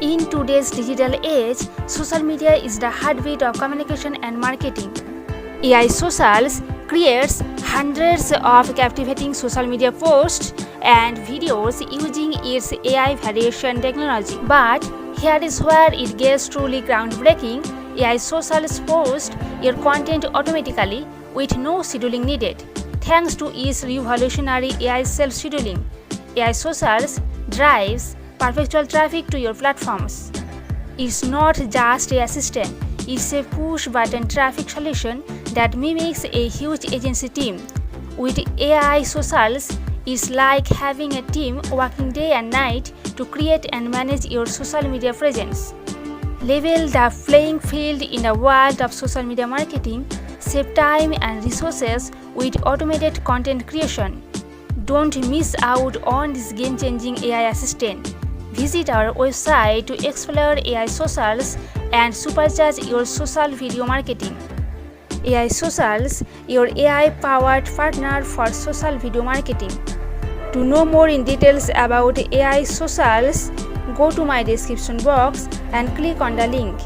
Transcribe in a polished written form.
In today's digital age, social media is the heartbeat of communication and marketing. AISocials creates hundreds of captivating social media posts and videos using its AI variation technology. But here is where it gets truly groundbreaking. AISocials posts your content automatically with no scheduling needed. Thanks to its revolutionary AI self-scheduling, AISocials drives perpetual traffic to your platforms. It's not just an assistant, it's a push-button traffic solution that mimics a huge agency team. With AISocials, it's like having a team working day and night to create and manage your social media presence. Level the playing field in the world of social media marketing, save time and resources with automated content creation. Don't miss out on this game-changing AI assistant. Visit our website to explore AISocials and supercharge your social video marketing. AISocials, your AI-powered partner for social video marketing. To know more in details about AISocials, go to my description box and click on the link.